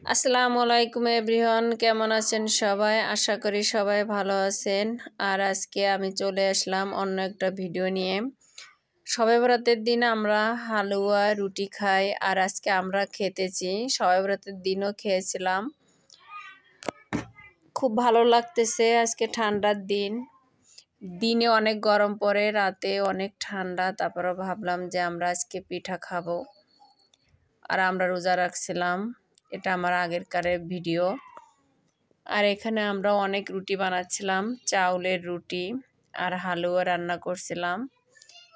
আসসালামু আলাইকুম এভরিওয়ান, কেমন আছেন সবাই? আশা করি সবাই ভালো আছেন। আর আজকে আমি চলে আসলাম অন্য একটা ভিডিও নিয়ে। শবে বরাতের দিন আমরা হালুয়া রুটি খাই, আর আজকে আমরা খেতেছি। শবে বরাতের দিনও খেয়েছিলাম, খুব ভালো লাগতেছে। আজকে ঠান্ডার দিন, দিনে অনেক গরম পড়ে, রাতে অনেক ঠান্ডা। তারপরে ভাবলাম যে আমরা আজকে পিঠা খাবো, আর আমরা রোজা রাখছিলাম। এটা আমার আগেরকারের ভিডিও। আর এখানে আমরা অনেক রুটি বানাচ্ছিলাম, চাউলের রুটি আর হালুয়া রান্না করছিলাম।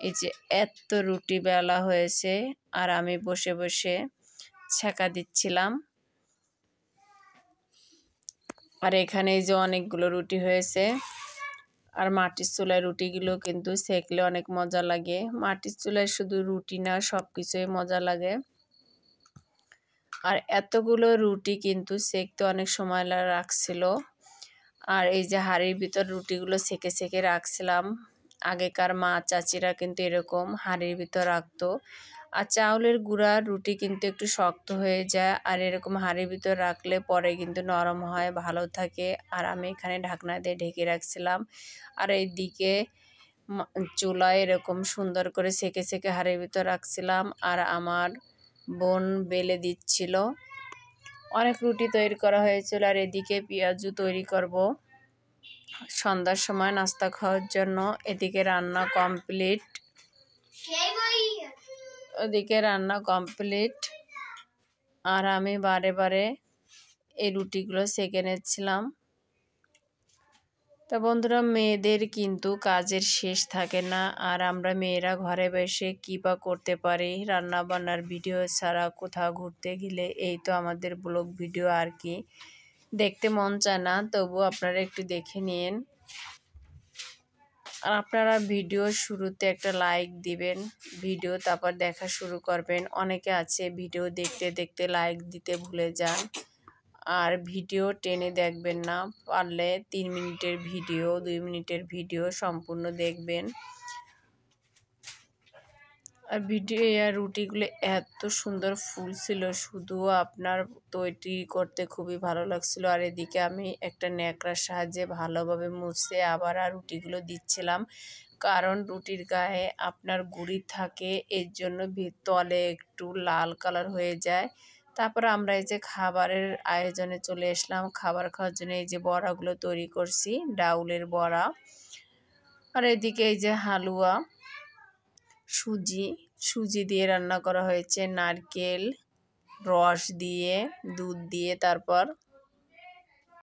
এই যে এত রুটি বেলা হয়েছে, আর আমি বসে বসে ছেঁকা দিচ্ছিলাম। আর এখানে এই যে অনেকগুলো রুটি হয়েছে। আর মাটির চুলায় রুটিগুলো কিন্তু সেঁকলে অনেক মজা লাগে। মাটির চুলায় শুধু রুটি না, সব কিছুই মজা লাগে। আর এতগুলো রুটি কিন্তু সেঁকতে অনেক সময় রাখছিল। আর এই যে হাঁড়ির ভিতর রুটিগুলো সেঁকে সেঁকে রাখছিলাম। আগেকার মা চাচিরা কিন্তু এরকম হাঁড়ির ভিতর রাখতো। আর চাউলের গুঁড়ার রুটি কিন্তু একটু শক্ত হয়ে যায়, আর এরকম হাঁড়ির ভিতর রাখলে পরে কিন্তু নরম হয়, ভালো থাকে। আর আমি এখানে ঢাকনা দিয়ে ঢেকে রাখছিলাম। আর এইদিকে চুলায় এরকম সুন্দর করে সেঁকে সেঁকে হাঁড়ির ভিতর রাখছিলাম। আর আমার বোন বেলে দিচ্ছিল। অনেক রুটি তৈরি করা হয়েছিল। আর এদিকে পেঁয়াজু তৈরি করব সন্ধ্যার সময় নাস্তা খাওয়ার জন্য। এদিকে রান্না কমপ্লিট, ওদিকে রান্না কমপ্লিট। আর আমি বারে বারে এই রুটিগুলো সেঁকে নিচ্ছিলাম। তা বন্ধুরা, মেয়েদের কিন্তু কাজের শেষ থাকে না। আর আমরা মেয়েরা ঘরে বসে কী বা করতে পারি, রান্না বান্নার ভিডিও ছাড়া। কোথাও ঘুরতে গেলে এই তো আমাদের ব্লগ ভিডিও, আর কি দেখতে মন চায় না, তবু আপনারা একটু দেখে নিন। আর আপনারা ভিডিও শুরুতে একটা লাইক দিবেন, ভিডিও তারপর দেখা শুরু করবেন। অনেকে আছে ভিডিও দেখতে দেখতে লাইক দিতে ভুলে যান, আর ভিডিও টেনে দেখবেন না। পারলে 3 মিনিটের ভিডিও, 2 মিনিটের ভিডিও সম্পূর্ণ দেখবেন। আর ভিডিও আর রুটিগুলো এত সুন্দর ফুল ছিল, শুধু আপনার তৈরি করতে খুবই ভালো লাগছিল। আর এদিকে আমি একটা ন্যাকড়ার সাহায্যে ভালোভাবে মুছে আবার আর রুটিগুলো দিচ্ছিলাম, কারণ রুটির গায়ে আপনার গুঁড়ি থাকে, এর জন্য তলে একটু লাল কালার হয়ে যায়। তারপর আমরা এই যে খাবারের আয়োজনে চলে আসলাম। খাবার খাওয়ার জন্য এই যে বড়াগুলো তৈরি করছি, ডাউলের বড়া। আর এদিকে এই যে হালুয়া, সুজি দিয়ে রান্না করা হয়েছে, নারকেল রস দিয়ে, দুধ দিয়ে, তারপর